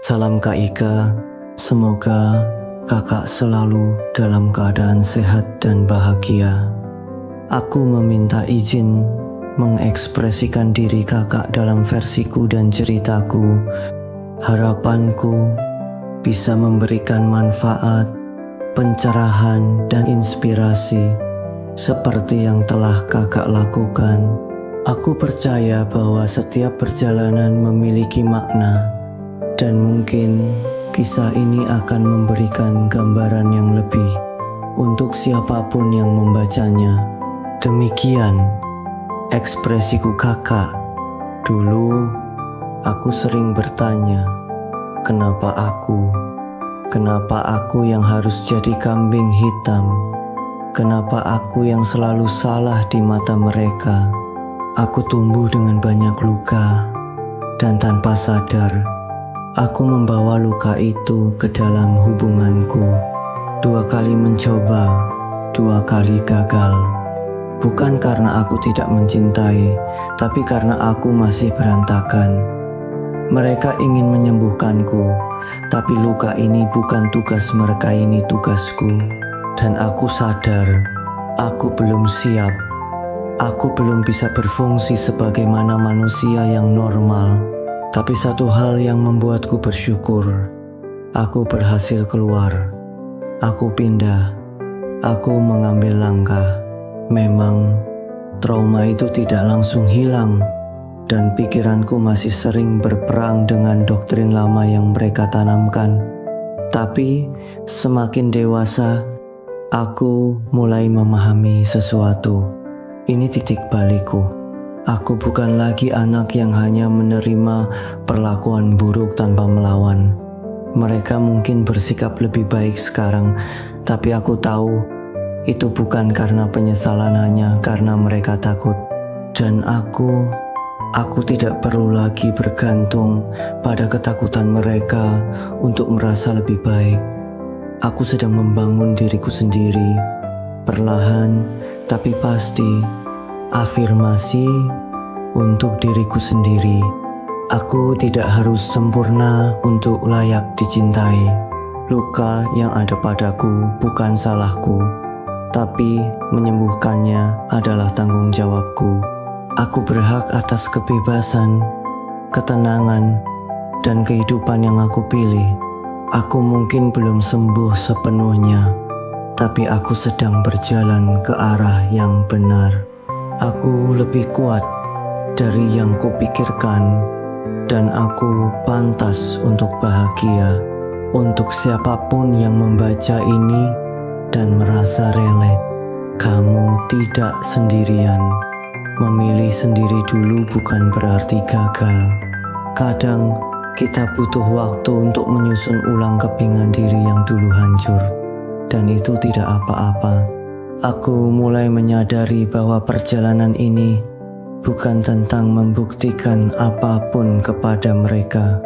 Salam Kak Ika, semoga kakak selalu dalam keadaan sehat dan bahagia. Aku meminta izin mengekspresikan diri kakak dalam versiku dan ceritaku. Harapanku bisa memberikan manfaat, pencerahan, dan inspirasi seperti yang telah kakak lakukan. Aku percaya bahwa setiap perjalanan memiliki makna, dan mungkin kisah ini akan memberikan gambaran yang lebih untuk siapapun yang membacanya. Demikian ekspresiku kakak. Dulu aku sering bertanya, kenapa aku? Kenapa aku yang harus jadi kambing hitam? Kenapa aku yang selalu salah di mata mereka? Aku tumbuh dengan banyak luka, dan tanpa sadar aku membawa luka itu ke dalam hubunganku. 2 kali mencoba, 2 kali gagal. Bukan karena aku tidak mencintai, tapi karena aku masih berantakan. Mereka ingin menyembuhkanku, tapi luka ini bukan tugas mereka, ini tugasku. Dan aku sadar, aku belum siap. Aku belum bisa berfungsi sebagaimana manusia yang normal. Tapi satu hal yang membuatku bersyukur, aku berhasil keluar. Aku pindah. Aku mengambil langkah. Memang trauma itu tidak langsung hilang, dan pikiranku masih sering berperang dengan doktrin lama yang mereka tanamkan. Tapi semakin dewasa, aku mulai memahami sesuatu. Ini titik balikku. Aku bukan lagi anak yang hanya menerima perlakuan buruk tanpa melawan. Mereka mungkin bersikap lebih baik sekarang, tapi aku tahu itu bukan karena penyesalan, hanya karena mereka takut. Dan aku tidak perlu lagi bergantung pada ketakutan mereka untuk merasa lebih baik. Aku sedang membangun diriku sendiri, perlahan tapi pasti. Afirmasi untuk diriku sendiri. Aku tidak harus sempurna untuk layak dicintai. Luka yang ada padaku bukan salahku, tapi menyembuhkannya adalah tanggung jawabku. Aku berhak atas kebebasan, ketenangan, dan kehidupan yang aku pilih. Aku mungkin belum sembuh sepenuhnya, tapi aku sedang berjalan ke arah yang benar. Aku lebih kuat dari yang kupikirkan, dan aku pantas untuk bahagia. Untuk siapapun yang membaca ini dan merasa relate, kamu tidak sendirian. Memilih sendiri dulu bukan berarti gagal. Kadang kita butuh waktu untuk menyusun ulang kepingan diri yang dulu hancur, dan itu tidak apa-apa. Aku mulai menyadari bahwa perjalanan ini bukan tentang membuktikan apapun kepada mereka,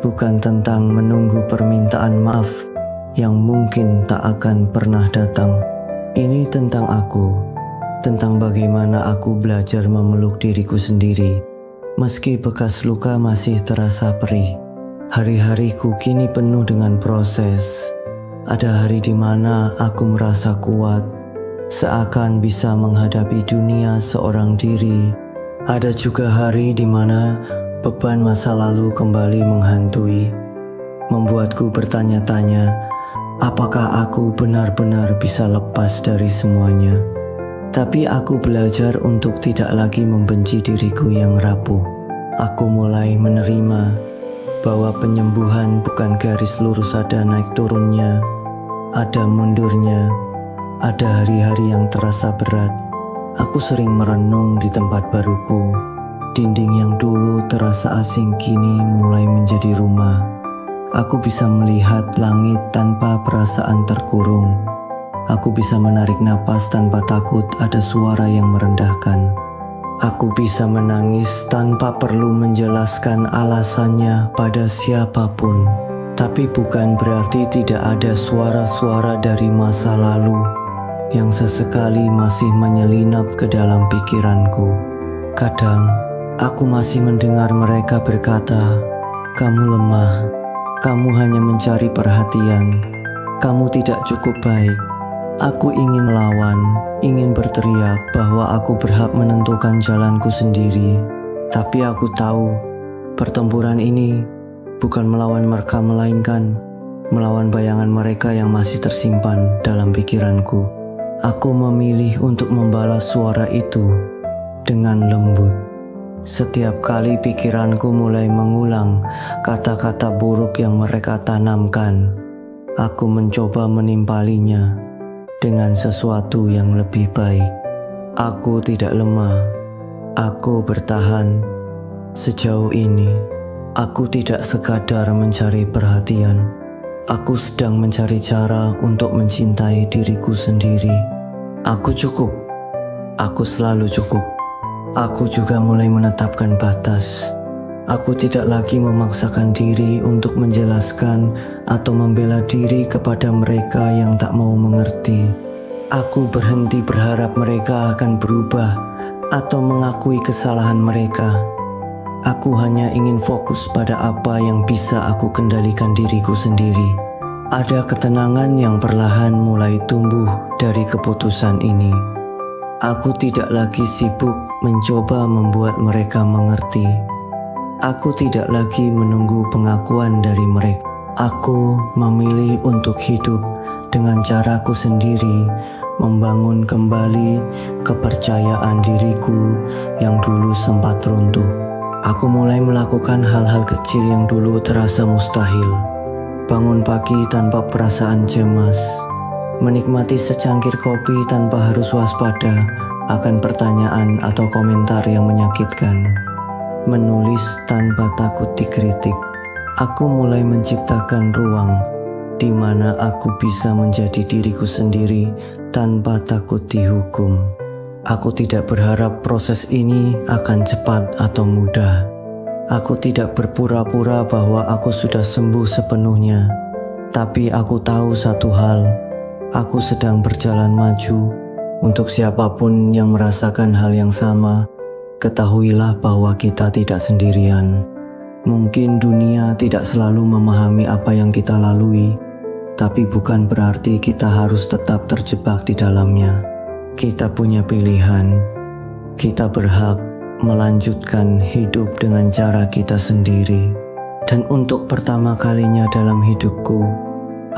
bukan tentang menunggu permintaan maaf yang mungkin tak akan pernah datang. Ini tentang aku, tentang bagaimana aku belajar memeluk diriku sendiri. Meski bekas luka masih terasa perih, hari-hariku kini penuh dengan proses. Ada hari di mana aku merasa kuat, seakan bisa menghadapi dunia seorang diri. Ada juga hari di mana beban masa lalu kembali menghantui, membuatku bertanya-tanya, apakah aku benar-benar bisa lepas dari semuanya? Tapi aku belajar untuk tidak lagi membenci diriku yang rapuh. Aku mulai menerima bahwa penyembuhan bukan garis lurus, ada naik turunnya, ada mundurnya. Ada hari-hari yang terasa berat. Aku sering merenung di tempat baruku. Dinding yang dulu terasa asing kini mulai menjadi rumah. Aku bisa melihat langit tanpa perasaan terkurung. Aku bisa menarik napas tanpa takut ada suara yang merendahkan. Aku bisa menangis tanpa perlu menjelaskan alasannya pada siapapun. Tapi bukan berarti tidak ada suara-suara dari masa lalu yang sesekali masih menyelinap ke dalam pikiranku. Kadang aku masih mendengar mereka berkata, "Kamu lemah, Kamu hanya mencari perhatian. Kamu tidak cukup baik. Aku ingin melawan, ingin berteriak bahwa aku berhak menentukan jalanku sendiri. Tapi aku tahu, pertempuran ini bukan melawan mereka, melainkan melawan bayangan mereka yang masih tersimpan dalam pikiranku. Aku memilih untuk membalas suara itu dengan lembut. Setiap kali pikiranku mulai mengulang kata-kata buruk yang mereka tanamkan, aku mencoba menimpalinya dengan sesuatu yang lebih baik. Aku tidak lemah. Aku bertahan. Sejauh ini, aku tidak sekadar mencari perhatian. Aku sedang mencari cara untuk mencintai diriku sendiri. Aku cukup. Aku selalu cukup. Aku juga mulai menetapkan batas. Aku tidak lagi memaksakan diri untuk menjelaskan atau membela diri kepada mereka yang tak mau mengerti. Aku berhenti berharap mereka akan berubah atau mengakui kesalahan mereka. Aku hanya ingin fokus pada apa yang bisa aku kendalikan diriku sendiri. Ada ketenangan yang perlahan mulai tumbuh dari keputusan ini. Aku tidak lagi sibuk mencoba membuat mereka mengerti. Aku tidak lagi menunggu pengakuan dari mereka. Aku memilih untuk hidup dengan caraku sendiri, membangun kembali kepercayaan diriku yang dulu sempat runtuh. Aku mulai melakukan hal-hal kecil yang dulu terasa mustahil. Bangun pagi tanpa perasaan cemas. Menikmati secangkir kopi tanpa harus waspada akan pertanyaan atau komentar yang menyakitkan. Menulis tanpa takut dikritik. Aku mulai menciptakan ruang di mana aku bisa menjadi diriku sendiri tanpa takut dihukum. Aku tidak berharap proses ini akan cepat atau mudah. Aku tidak berpura-pura bahwa aku sudah sembuh sepenuhnya. Tapi aku tahu satu hal, aku sedang berjalan maju. Untuk siapapun yang merasakan hal yang sama, ketahuilah bahwa kita tidak sendirian. Mungkin dunia tidak selalu memahami apa yang kita lalui, tapi bukan berarti kita harus tetap terjebak di dalamnya. Kita punya pilihan. Kita berhak melanjutkan hidup dengan cara kita sendiri. Dan untuk pertama kalinya dalam hidupku,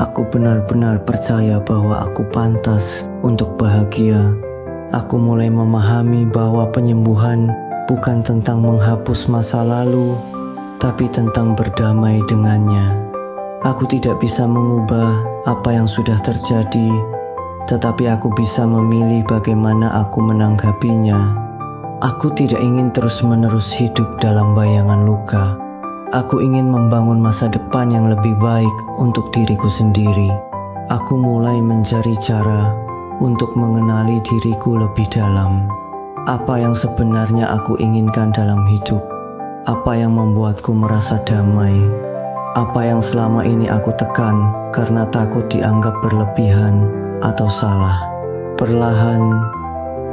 aku benar-benar percaya bahwa aku pantas untuk bahagia. Aku mulai memahami bahwa penyembuhan bukan tentang menghapus masa lalu, tapi tentang berdamai dengannya. Aku tidak bisa mengubah apa yang sudah terjadi, tetapi aku bisa memilih bagaimana aku menanggapinya. Aku tidak ingin terus-menerus hidup dalam bayangan luka. Aku ingin membangun masa depan yang lebih baik untuk diriku sendiri. Aku mulai mencari cara untuk mengenali diriku lebih dalam. Apa yang sebenarnya aku inginkan dalam hidup? Apa yang membuatku merasa damai? Apa yang selama ini aku tekan karena takut dianggap berlebihan atau salah? Perlahan,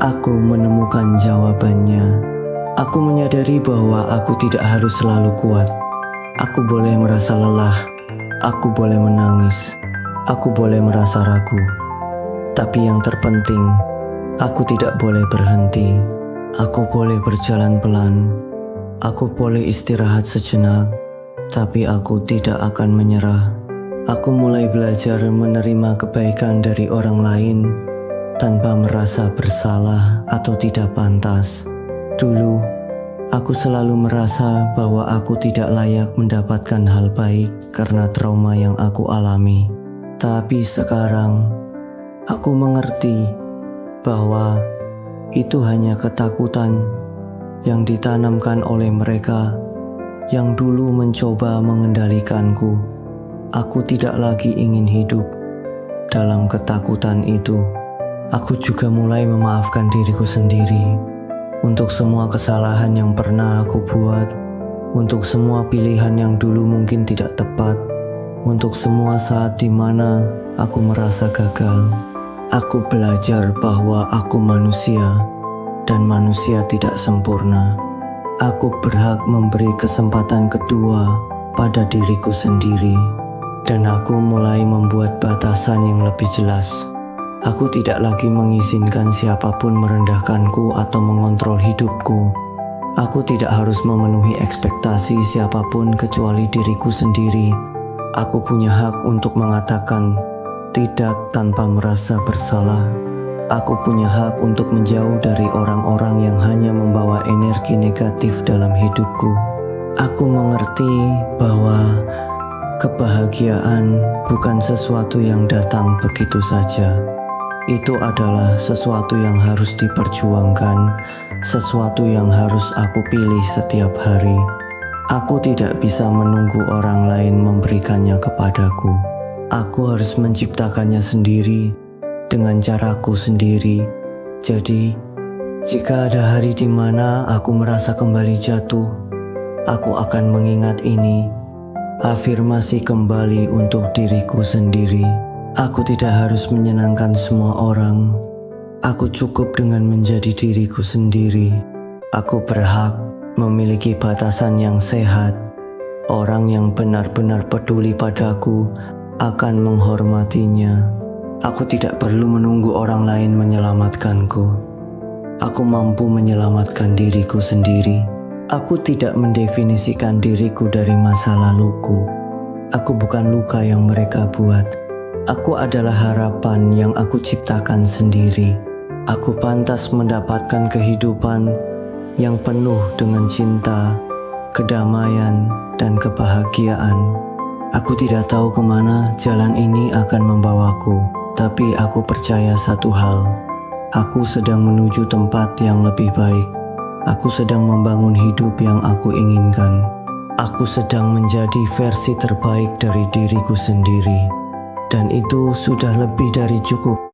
aku menemukan jawabannya. Aku menyadari bahwa aku tidak harus selalu kuat. Aku boleh merasa lelah. Aku boleh menangis. Aku boleh merasa ragu. Tapi yang terpenting, aku tidak boleh berhenti. Aku boleh berjalan pelan. Aku boleh istirahat sejenak. Tapi aku tidak akan menyerah. Aku mulai belajar menerima kebaikan dari orang lain tanpa merasa bersalah atau tidak pantas. Dulu, aku selalu merasa bahwa aku tidak layak mendapatkan hal baik karena trauma yang aku alami. Tapi sekarang, aku mengerti bahwa itu hanya ketakutan yang ditanamkan oleh mereka yang dulu mencoba mengendalikanku. Aku tidak lagi ingin hidup dalam ketakutan itu. Aku juga mulai memaafkan diriku sendiri untuk semua kesalahan yang pernah aku buat, untuk semua pilihan yang dulu mungkin tidak tepat, untuk semua saat di mana aku merasa gagal. Aku belajar bahwa aku manusia dan manusia tidak sempurna. Aku berhak memberi kesempatan kedua pada diriku sendiri, dan aku mulai membuat batasan yang lebih jelas. Aku tidak lagi mengizinkan siapapun merendahkanku atau mengontrol hidupku. Aku tidak harus memenuhi ekspektasi siapapun kecuali diriku sendiri. Aku punya hak untuk mengatakan tidak tanpa merasa bersalah. Aku punya hak untuk menjauh dari orang-orang yang hanya membawa energi negatif dalam hidupku. Aku mengerti bahwa kebahagiaan bukan sesuatu yang datang begitu saja. Itu adalah sesuatu yang harus diperjuangkan, sesuatu yang harus aku pilih setiap hari. Aku tidak bisa menunggu orang lain memberikannya kepadaku. Aku harus menciptakannya sendiri dengan caraku sendiri. Jadi, jika ada hari di mana aku merasa kembali jatuh, aku akan mengingat ini, afirmasi kembali untuk diriku sendiri. Aku tidak harus menyenangkan semua orang. Aku cukup dengan menjadi diriku sendiri. Aku berhak memiliki batasan yang sehat. Orang yang benar-benar peduli padaku akan menghormatinya. Aku tidak perlu menunggu orang lain menyelamatkanku. Aku mampu menyelamatkan diriku sendiri. Aku tidak mendefinisikan diriku dari masa laluku. Aku bukan luka yang mereka buat. Aku adalah harapan yang aku ciptakan sendiri. Aku pantas mendapatkan kehidupan yang penuh dengan cinta, kedamaian, dan kebahagiaan. Aku tidak tahu kemana jalan ini akan membawaku, tapi aku percaya satu hal. Aku sedang menuju tempat yang lebih baik. Aku sedang membangun hidup yang aku inginkan. Aku sedang menjadi versi terbaik dari diriku sendiri. Dan itu sudah lebih dari cukup.